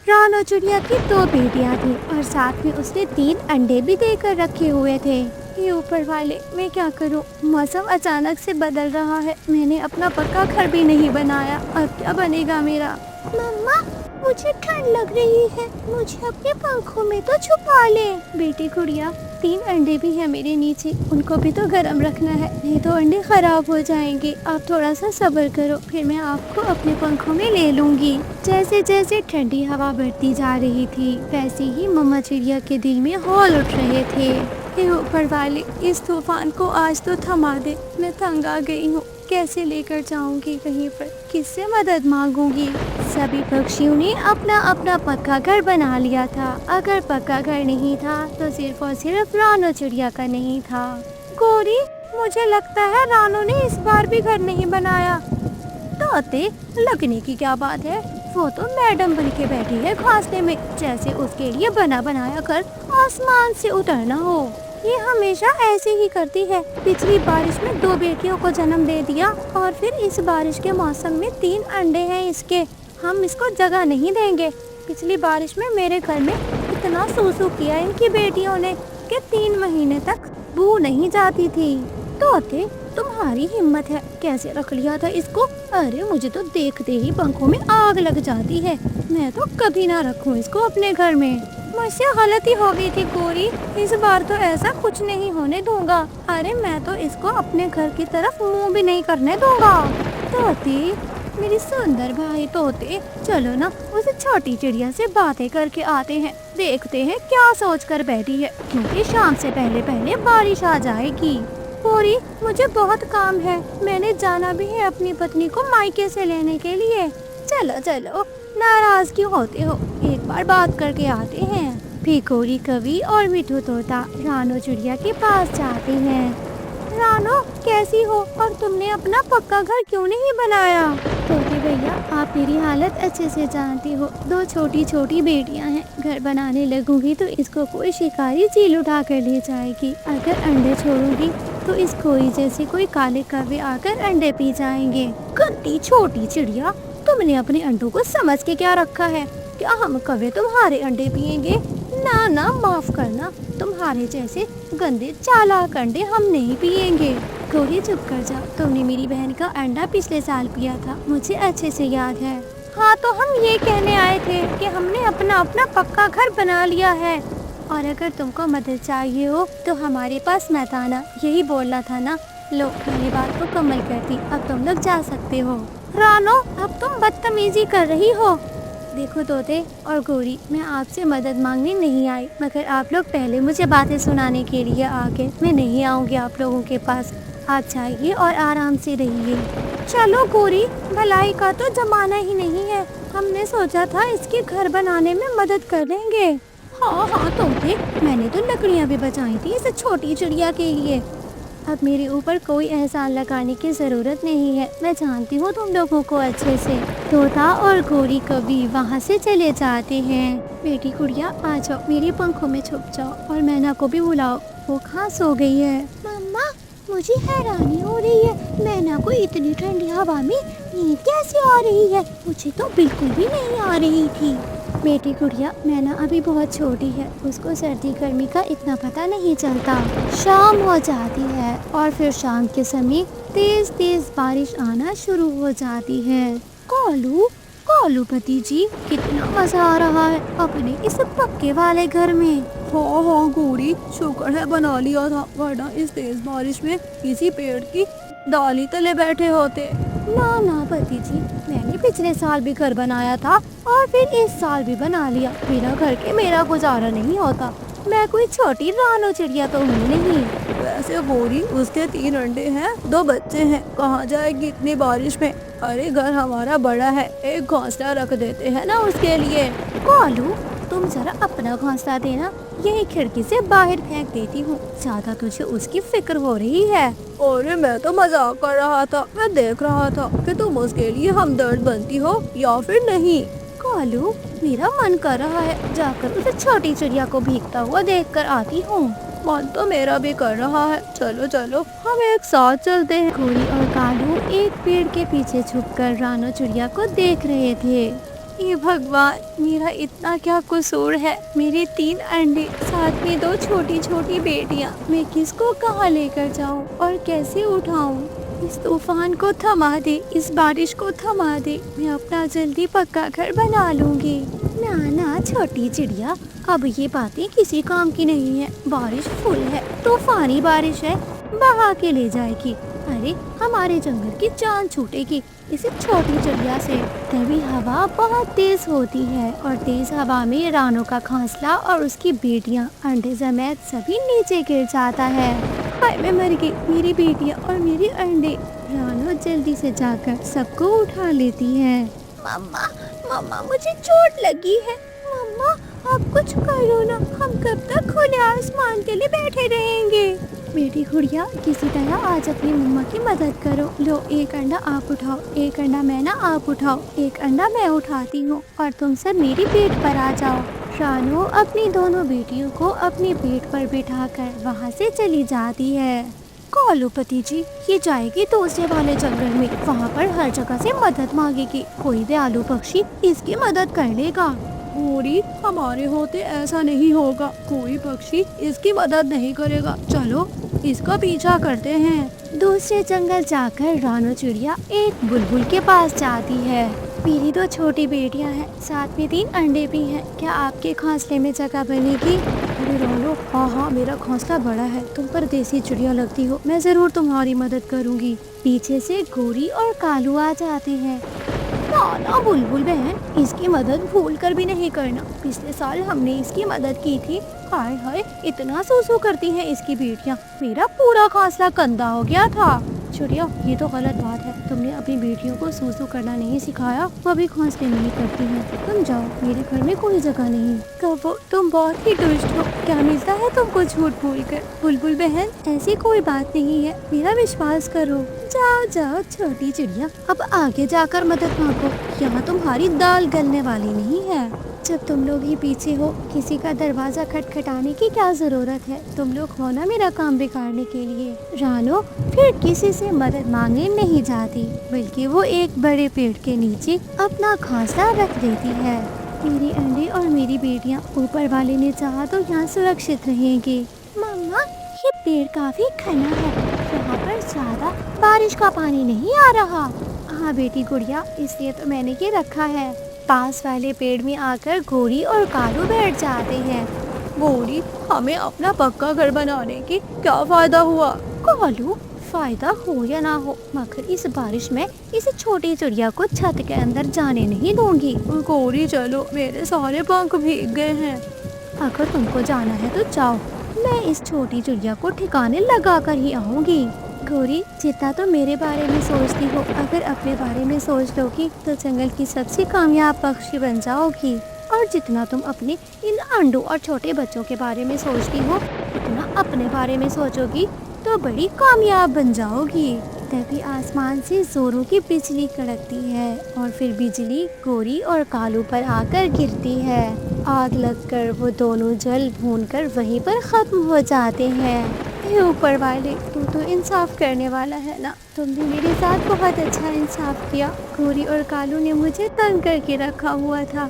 रानो चिड़िया की दो बेटियां थी और साथ में उसने 3 अंडे भी देकर रखे हुए थे। ये ऊपर वाले, मैं क्या करूं? मौसम अचानक से बदल रहा है। मैंने अपना पक्का घर भी नहीं बनाया, अब क्या बनेगा मेरा? मम्मा, मुझे ठंड लग रही है, मुझे अपने पंखों में तो छुपा ले। बेटी गुड़िया, 3 अंडे भी है मेरे नीचे, उनको भी तो गर्म रखना है, नहीं तो अंडे खराब हो जाएंगे। आप थोड़ा सा सब्र करो, फिर मैं आपको अपने पंखों में ले लूंगी। जैसे जैसे ठंडी हवा बढ़ती जा रही थी, वैसे ही मम्मा चिड़िया के दिल में हौल उठ रहे थे। हे ऊपर वाले, इस तूफान को आज तो थमा दे, मैं तंग आ गई हूँ। कैसे लेकर जाऊंगी कहीं पर, किससे मदद मांगूंगी? सभी पक्षियों ने अपना अपना पक्का घर बना लिया था। अगर पक्का घर नहीं था तो सिर्फ और सिर्फ रानो चिड़िया का नहीं था। गोरी, मुझे लगता है रानो ने इस बार भी घर नहीं बनाया। तोते, लगने की क्या बात है, वो तो मैडम बन के बैठी है घोंसले में, जैसे उसके लिए बना बनाया घर आसमान से उतरना हो। ये हमेशा ऐसे ही करती है। पिछली बारिश में 2 बेटियों को जन्म दे दिया और फिर इस बारिश के मौसम में 3 अंडे हैं इसके। हम इसको जगह नहीं देंगे। पिछली बारिश में मेरे घर में इतना सूसू किया इनकी बेटियों ने कि 3 महीने तक बू नहीं जाती थी। तोते, तुम्हारी हिम्मत है, कैसे रख लिया था इसको? अरे मुझे तो देखते ही पंखों में आग लग जाती है। मैं तो कभी ना रखूं इसको अपने घर में। मुझसे गलती हो गई थी गोरी, इस बार तो ऐसा कुछ नहीं होने दूंगा। अरे मैं तो इसको अपने घर की तरफ मुंह भी नहीं करने दूंगा। तोते, मेरी सुंदर भाई तोते, चलो ना उस छोटी चिड़िया से बातें करके आते हैं, देखते हैं क्या सोच कर बैठी है, क्योंकि शाम से पहले पहले बारिश आ जाएगी। गोरी, मुझे बहुत काम है, मैंने जाना भी है अपनी पत्नी को मायके से लेने के लिए। चलो चलो, नाराज क्यों होते हो, एक बार बात करके आते हैं। भिखोरी कवि और मिठू तोता रानो चिड़िया के पास जाते हैं। रानो, कैसी हो और तुमने अपना पक्का घर क्यों नहीं बनाया? तोते भैया, आप मेरी हालत अच्छे से जानती हो। 2 छोटी छोटी बेटियां हैं, घर बनाने लगूंगी तो इसको कोई शिकारी चील उठा कर ले जाएगी। अगर अंडे छोड़ूंगी तो इस खोई जैसे कोई काले कौवे आकर अंडे पी जाएंगे। गंदी छोटी चिड़िया, तुमने अपने अंडों को समझ के क्या रखा है? क्या हम कौवे तुम्हारे अंडे पिएंगे? ना ना, माफ करना, तुम्हारे जैसे गंदे चालाक अंडे हम नहीं पिएंगे। गोरी, चुप कर जाओ, तुमने मेरी बहन का अंडा पिछले साल पिया था, मुझे अच्छे से याद है। हाँ, तो हम ये कहने आए थे कि हमने अपना अपना पक्का घर बना लिया है, और अगर तुमको मदद चाहिए हो तो हमारे पास मत आना, यही बोलना था ना। लो, मेरी बात को कमल करती, अब तुम लोग जा सकते हो। रानो, अब तुम बदतमीजी कर रही हो। देखो तोते और गोरी, मैं आपसे मदद मांगने नहीं आई, मगर आप लोग पहले मुझे बातें सुनाने के लिए आ गए। मैं नहीं आऊंगी आप लोगों के पास, आप जाइए और आराम से रहिए। चलो गोरी, भलाई का तो जमाना ही नहीं है, हमने सोचा था इसके घर बनाने में मदद कर देंगे। हाँ हाँ तोते, मैंने तो लकड़ियाँ भी बचाई थी इस छोटी चिड़िया के लिए। अब मेरे ऊपर कोई एहसान लगाने की जरूरत नहीं है, मैं जानती हूँ तुम लोगों को अच्छे से। तोता और गोरी कभी वहाँ से चले जाते हैं। बेटी गुड़िया, आ जाओ, मेरे पंखों में छुप जाओ, और मैना को भी बुलाओ, वो कहाँ सो गई है। मम्मा, मुझे हैरानी हो रही है, मैना को इतनी ठंडी हवा में नींद कैसे आ रही है? मुझे तो बिल्कुल भी नहीं आ रही थी। बेटी गुड़िया, मैना अभी बहुत छोटी है, उसको सर्दी गर्मी का इतना पता नहीं चलता। शाम हो जाती है और फिर शाम के समय तेज तेज बारिश आना शुरू हो जाती है। कालू, कालू भतीजी, कितना मजा आ रहा है अपने इस पक्के वाले घर में। हाँ हाँ गोरी, शुक्र है बना लिया था, वरना इस तेज बारिश में किसी पेड़ की डाली तले बैठे होते। ना ना भतीजी, मैंने पिछले साल भी घर बनाया था और फिर इस साल भी बना लिया। बिना घर के मेरा गुजारा नहीं होता, मैं कोई छोटी रानो चिड़िया तो हूँ नहीं। वैसे गोरी, उसके 3 अंडे हैं, 2 बच्चे हैं, कहाँ जाएगी इतनी बारिश में? अरे घर हमारा बड़ा है, एक घोंसला रख देते हैं ना उसके लिए। कालू, तुम जरा अपना घोंसला देना, यही खिड़की से बाहर फेंक देती हूँ, ज्यादा तुझे उसकी फिक्र हो रही है। अरे मैं तो मजाक कर रहा था, मैं देख रहा था कि तुम उसके लिए हमदर्द बनती हो या फिर नहीं। कालू, मेरा मन कर रहा है जाकर उस छोटी चिड़िया को भीगता हुआ देखकर आती हूँ। मन तो मेरा भी कर रहा है, चलो चलो हम एक साथ चलते हैं। गोरी और कालू एक पेड़ के पीछे छुपकर रानो चिड़िया को देख रहे थे। ये भगवान, मेरा इतना क्या कसूर है। मेरे 3 अंडे, साथ में 2 छोटी छोटी बेटियां, मैं किसको कहाँ लेकर जाऊँ और कैसे उठाऊँ। इस तूफान को थमा दे, इस बारिश को थमा दे, मैं अपना जल्दी पक्का घर बना लूंगी। ना ना छोटी चिड़िया, अब ये बातें किसी काम की नहीं है। बारिश फुल है, तूफानी बारिश है, बहा के ले जाएगी। अरे हमारे जंगल की जान छूटेगी इस छोटी चिड़िया से। तभी हवा बहुत तेज होती है और तेज हवा में रानो का घोंसला और उसकी बेटियां अंडे समेत सभी नीचे गिर जाता है। हाय मैं मर गई, मेरी बेटियां और मेरे अंडे। रानो जल्दी से जाकर सबको उठा लेती है। मम्मा मम्मा मुझे चोट लगी है। मम्मा आप कुछ करो ना, हम कब तक खुले आसमान के लिए बैठे रहेंगे। बेटी गुड़िया, किसी तरह आज अपनी मम्मा की मदद करो। लो एक अंडा आप उठाओ, एक अंडा मैं ना आप उठाओ, एक अंडा मैं उठाती हूँ और तुम सब मेरी पेट पर आ जाओ। रानो अपनी दोनों बेटियों को अपने पेट पर बिठाकर वहाँ से चली जाती है। कालूपति जी, ये जाएगी दूसरे वाले जंगल में, वहाँ पर हर जगह से मदद मांगेगी। कोई दयालु पक्षी इसकी मदद कर लेगा। गौरी, हमारे होते ऐसा नहीं होगा, कोई पक्षी इसकी मदद नहीं करेगा। चलो इसका पीछा करते हैं। दूसरे जंगल जाकर रानो चिड़िया एक बुलबुल के पास जाती है। मेरी 2 छोटी बेटियां हैं, साथ में 3 अंडे भी हैं, क्या आपके घोंसले में जगह बनेगी। अरे रानो, हाँ मेरा घोंसला बड़ा है, तुम परदेसी चिड़िया लगती हो, मैं जरूर तुम्हारी मदद करूँगी। पीछे से गोरी और कालू आ जाते हैं। ना बुलबुल बहन, इसकी मदद भूल कर भी नहीं करना। पिछले साल हमने इसकी मदद की थी। हाय हाय, इतना सूसू करती हैं इसकी बेटियां, मेरा पूरा घोंसला गंदा हो गया था। चिड़िया, ये तो गलत बात है, तुमने अपनी बेटियों को सूसू करना नहीं सिखाया, वो भी घोंसले नहीं करती हैं। तुम जाओ, मेरे घर में कोई जगह नहीं। कहो, तुम बहुत ही दुष्ट हो, क्या मिलता है तुमको झूठ बोलकर। बुलबुल बहन, ऐसी कोई बात नहीं है, मेरा विश्वास करो। जाओ जाओ छोटी चिड़िया, अब आगे जाकर मदद मांगो, यहाँ तुम्हारी दाल गलने वाली नहीं है। जब तुम लोग ही पीछे हो, किसी का दरवाजा खटखटाने की क्या जरूरत है। तुम लोग हो ना मेरा काम बिगाड़ने के लिए। रानो फिर किसी से मदद मांगने नहीं जाती, बल्कि वो एक बड़े पेड़ के नीचे अपना घोंसला रख देती है। मेरी अंडे और मेरी बेटियां, ऊपर वाले ने चाहा तो यहाँ सुरक्षित रहेंगे। मम्मा, ये पेड़ काफी घना है, यहाँ पर ज्यादा बारिश का पानी नहीं आ रहा। हाँ बेटी गुड़िया, इसलिए तो मैंने ये रखा है। पास वाले पेड़ में आकर गोरी और कालू बैठ जाते हैं। गोरी, हमें अपना पक्का घर बनाने की क्या फायदा हुआ। कालू, फायदा हो या ना हो, मगर इस बारिश में इस छोटी चिड़िया को छत के अंदर जाने नहीं दूंगी। गोरी चलो, मेरे सारे पंख भीग गए हैं। अगर तुमको जाना है तो जाओ, मैं इस छोटी चिड़िया को ठिकाने लगा कर ही आऊंगी। गोरी, जितना तो मेरे बारे में सोचती हो, अगर अपने बारे में सोच लोगी तो जंगल की सबसे कामयाब पक्षी बन जाओगी। और जितना तुम अपने इन अंडों और छोटे बच्चों के बारे में सोचती हो, उतना अपने बारे में सोचोगी तो बड़ी कामयाब बन जाओगी। तभी आसमान से जोरों की बिजली कड़कती है और फिर बिजली गोरी और कालू पर आकर गिरती है। आग लगकर वो दोनों जल भूनकर वहीं पर खत्म हो जाते हैं। हे ऊपर वाले, तू तो इंसाफ करने वाला है ना। तुमने मेरे साथ बहुत अच्छा इंसाफ किया। गोरी और कालू ने मुझे तंग करके रखा हुआ था,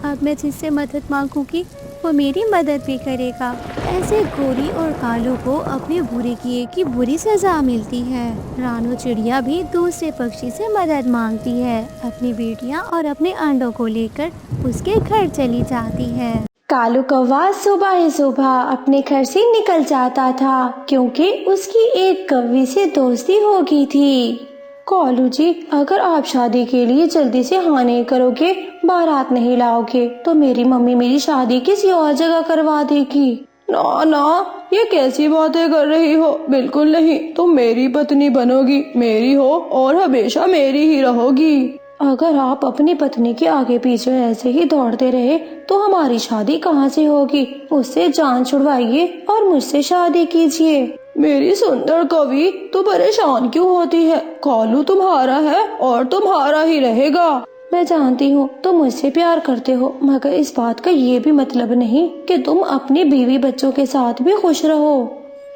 अब मैं जिससे मदद मांगूंगी वो मेरी मदद भी करेगा। ऐसे गोरी और कालू को अपने बुरे किए की बुरी सजा मिलती है। रानो चिड़िया भी दूसरे पक्षी से मदद मांगती है। अपनी बेटियां और अपने अंडों को लेकर उसके घर चली जाती है। कालू कौवा सुबह ही सुबह अपने घर से निकल जाता था, क्योंकि उसकी एक कौवी से दोस्ती हो गई थी। कालू जी, अगर आप शादी के लिए जल्दी से हाँ नहीं करोगे, बारात नहीं लाओगे, तो मेरी मम्मी मेरी शादी किसी और जगह करवा देगी। ना ना, ये कैसी बातें कर रही हो। बिल्कुल नहीं, तुम मेरी पत्नी बनोगी, मेरी हो और हमेशा मेरी ही रहोगी। अगर आप अपनी पत्नी के आगे पीछे ऐसे ही दौड़ते रहे तो हमारी शादी कहाँ से होगी। उससे जान छुड़वाइए और मुझसे शादी कीजिए। मेरी सुंदर कवि, तू परेशान क्यों होती है। कालू तुम्हारा है और तुम्हारा ही रहेगा। मैं जानती हूँ तुम मुझसे प्यार करते हो, मगर इस बात का ये भी मतलब नहीं कि तुम अपनी बीवी बच्चों के साथ भी खुश रहो।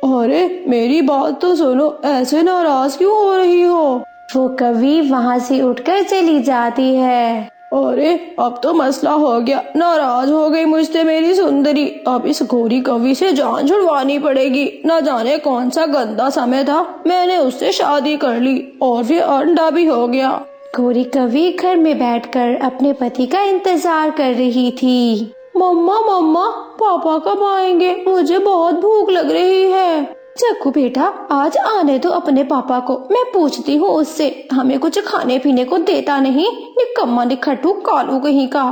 अरे मेरी बात तो सुनो, ऐसे नाराज क्यों हो रही हो। वो कवि वहाँ से उठकर चली जाती है। अरे अब तो मसला हो गया, नाराज हो गई मुझसे मेरी सुंदरी। अब इस गोरी कवि से जान छुड़वानी पड़ेगी। न जाने कौन सा गंदा समय था, मैंने उससे शादी कर ली और फिर अंडा भी हो गया। गोरी कवि घर में बैठकर अपने पति का इंतजार कर रही थी। मम्मा मम्मा, पापा कब आएंगे? मुझे बहुत भूख लग रही है। जग्गू बेटा, आज आने दो अपने पापा को, मैं पूछती हूँ उससे। हमें कुछ खाने पीने को देता नहीं, निकम्मा निखट्टू कालू कहीं का।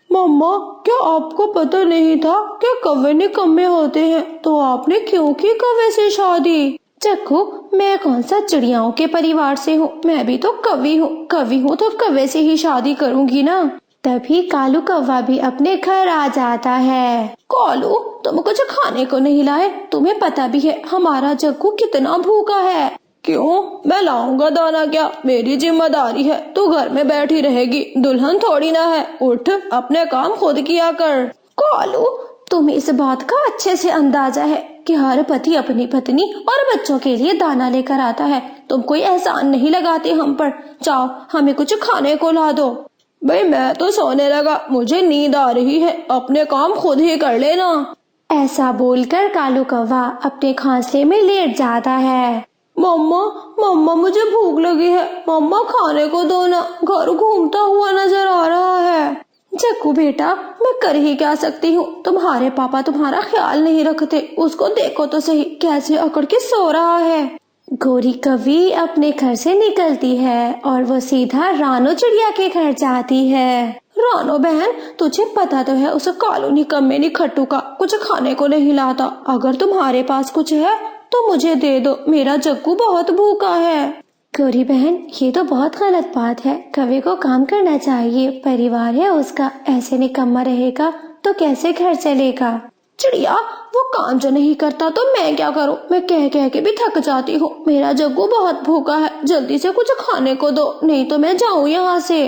मम्मा, क्या आपको पता नहीं था कि कौवे निकम्मे होते हैं? तो आपने क्यों की कौवे से शादी? जग्गू, मैं कौन सा चिड़ियाओं के परिवार से हूँ, मैं भी तो कवि हूँ। कवि हूँ तो कौवे से ही शादी करूँगी ना। तभी कालू कौवा भी अपने घर आ जाता है। कालू, तुम कुछ खाने को नहीं लाए? तुम्हें पता भी है हमारा जग्गू कितना भूखा है। क्यों, मैं लाऊंगा दाना क्या? मेरी जिम्मेदारी है, तू घर में बैठी रहेगी, दुल्हन थोड़ी ना है। उठ, अपने काम खुद किया कर। कालू, तुम्हें इस बात का अच्छे से अंदाजा है कि हर पति अपनी पत्नी और बच्चों के लिए दाना लेकर आता है। तुम कोई एहसान नहीं लगाते हम पर। जाओ, हमें कुछ खाने को ला दो। भाई मैं तो सोने लगा, मुझे नींद आ रही है, अपने काम खुद ही कर लेना। ऐसा बोलकर कालू कौवा अपने घोंसले में लेट जाता है। मम्मा मम्मा, मुझे भूख लगी है, मम्मा खाने को दो ना, घर घूमता हुआ नजर आ रहा है। जग्गू बेटा, मैं कर ही क्या सकती हूँ, तुम्हारे पापा तुम्हारा ख्याल नहीं रखते। उसको देखो तो सही, कैसे अकड़ के सो रहा है। गोरी कवि अपने घर से निकलती है और वो सीधा रानो चिड़िया के घर जाती है। रानो बहन, तुझे पता तो है उस कालू निकम्मे निखट्टू का कुछ खाने को नहीं लाता। अगर तुम्हारे पास कुछ है तो मुझे दे दो, मेरा जग्गू बहुत भूखा है। गौरी बहन, ये तो बहुत गलत बात है। कवि को काम करना चाहिए, परिवार है उसका। ऐसे निकम्मा रहेगा तो कैसे घर चलेगा। चिड़िया, वो काम जो नहीं करता तो मैं क्या करूं? मैं कह कह के भी थक जाती हूँ। मेरा जग्गू बहुत भूखा है, जल्दी से कुछ खाने को दो, नहीं तो मैं जाऊं यहाँ से।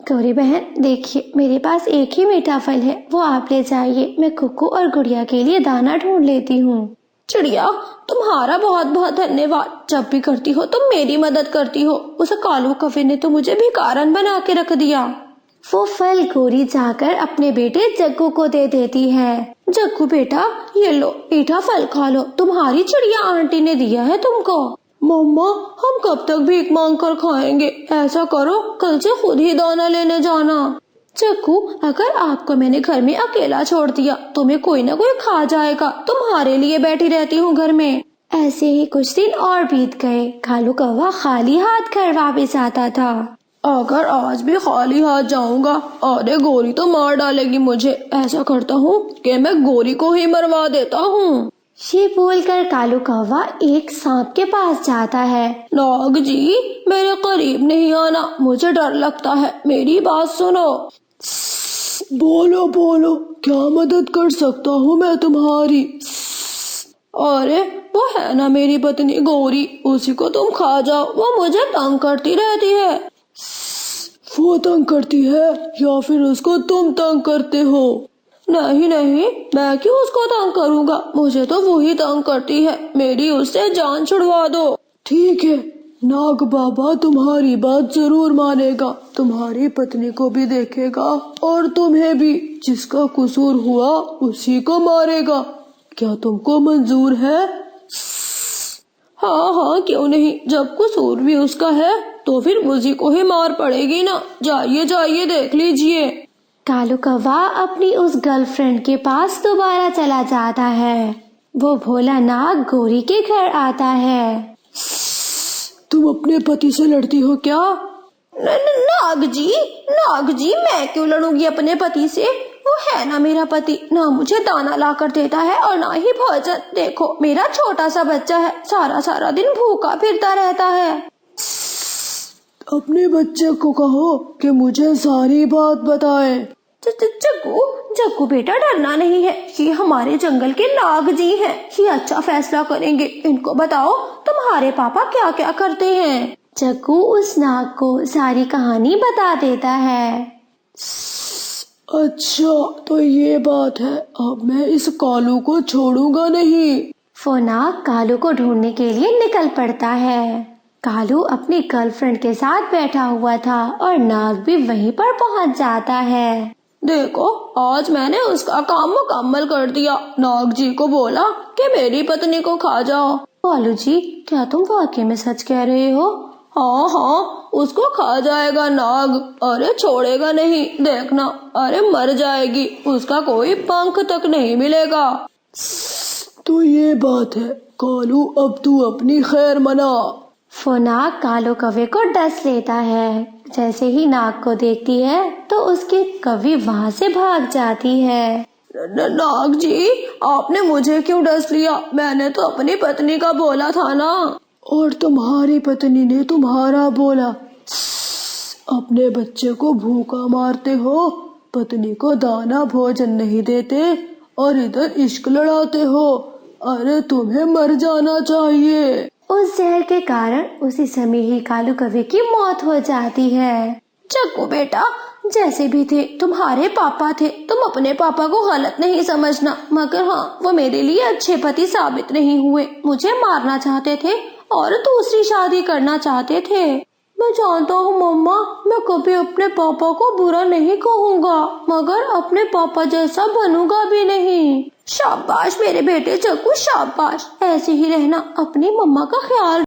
गौरी बहन देखिए, मेरे पास एक ही मीठा फल है, वो आप ले जाइए। मैं कुक्कू और गुड़िया के लिए दाना ढूंढ लेती हूँ। चिड़िया, तुम्हारा बहुत बहुत धन्यवाद। जब भी करती हो तुम मेरी मदद करती हो। उस कालू कौवे ने तो मुझे भिखारन बना के रख दिया। वो फल गोरी जाकर अपने बेटे जग्गू को दे देती है। जग्गू बेटा, ये लो मीठा फल खा लो, तुम्हारी चिड़िया आंटी ने दिया है तुमको। मम्मा, हम कब तक भीख मांग कर खाएंगे? ऐसा करो, कल से खुद ही दाना लेने जाना। जग्गू, अगर आपको मैंने घर में अकेला छोड़ दिया, तुम्हें कोई ना कोई खा जाएगा। तुम्हारे लिए बैठी रहती हूँ घर में। ऐसे ही कुछ दिन और बीत गए। कालू कौवा खाली हाथ घर वापस आता था। अगर आज भी खाली हाथ जाऊंगा, अरे गोरी तो मार डालेगी मुझे। ऐसा करता हूँ कि मैं गोरी को ही मरवा देता हूँ। ये बोलकर कालू कौवा एक सांप के पास जाता है। नाग जी, मेरे करीब नहीं आना, मुझे डर लगता है, मेरी बात सुनो। बोलो बोलो, क्या मदद कर सकता हूँ मैं तुम्हारी? अरे वो है ना मेरी पत्नी गोरी, उसी को तुम खा जाओ, वो मुझे तंग करती रहती है। वो तंग करती है या फिर उसको तुम तंग करते हो? नहीं नहीं, मैं क्यों उसको तंग करूँगा, मुझे तो वो ही तंग करती है। मेरी उससे जान छुड़वा दो। ठीक है, नाग बाबा तुम्हारी बात जरूर मानेगा, तुम्हारी पत्नी को भी देखेगा और तुम्हें भी। जिसका कसूर हुआ उसी को मारेगा। क्या तुमको मंजूर है? हाँ हाँ, क्यों नहीं, जब कसूर भी उसका है तो फिर मुझे को ही मार पड़ेगी ना। जाइए जाइए, देख लीजिए। कालू कौवा अपनी उस गर्लफ्रेंड के पास दोबारा चला जाता है। वो भोला नाग गोरी के घर आता है। तुम अपने पति से लड़ती हो क्या? नाग जी, मैं क्यों लड़ूंगी अपने पति से? वो है ना मेरा पति, ना मुझे दाना ला कर देता है और ना ही भोजन। देखो, मेरा छोटा सा बच्चा है, सारा सारा दिन भूखा फिरता रहता है। अपने बच्चे को कहो कि मुझे सारी बात बताए। जग्गू बेटा, डरना नहीं है, ये हमारे जंगल के नाग जी हैं, ये अच्छा फैसला करेंगे। इनको बताओ तुम्हारे पापा क्या क्या करते हैं। जग्गू उस नाग को सारी कहानी बता देता है। अच्छा, तो ये बात है, अब मैं इस कालू को छोड़ूंगा नहीं। वो नाग कालू को ढूंढने के लिए निकल पड़ता है। कालू अपनी गर्लफ्रेंड के साथ बैठा हुआ था और नाग भी वहीं पर पहुंच जाता है। देखो, आज मैंने उसका काम मुकम्मल कर दिया। नाग जी को बोला कि मेरी पत्नी को खा जाओ। कालू जी, क्या तुम वाकई में सच कह रहे हो? हाँ हाँ, उसको खा जाएगा नाग। अरे छोड़ेगा नहीं, देखना। अरे मर जाएगी, उसका कोई पंख तक नहीं मिलेगा। तो ये बात है कालू, अब तू अपनी खैर मना। वो नाग कालो कौवे को डस लेता है। जैसे ही नाग को देखती है तो उसकी कौवी वहाँ से भाग जाती है। नाग जी, आपने मुझे क्यों डस लिया? मैंने तो अपनी पत्नी का बोला था ना। और तुम्हारी पत्नी ने तुम्हारा बोला। अपने बच्चे को भूखा मारते हो, पत्नी को दाना भोजन नहीं देते और इधर इश्क लड़ाते हो। अरे तुम्हें मर जाना चाहिए। उस जहर के कारण उसी समय ही कालू कौवे की मौत हो जाती है। चक्कू बेटा, जैसे भी थे तुम्हारे पापा थे, तुम अपने पापा को गलत नहीं समझना। मगर हाँ, वो मेरे लिए अच्छे पति साबित नहीं हुए। मुझे मारना चाहते थे और दूसरी शादी करना चाहते थे। मैं जानता हूँ मम्मा, मैं कभी अपने पापा को बुरा नहीं कहूँगा, मगर अपने पापा जैसा बनूंगा भी नहीं। शाबाश मेरे बेटे चक्कू, शाबाश। ऐसे ही रहना, अपनी मम्मा का ख्याल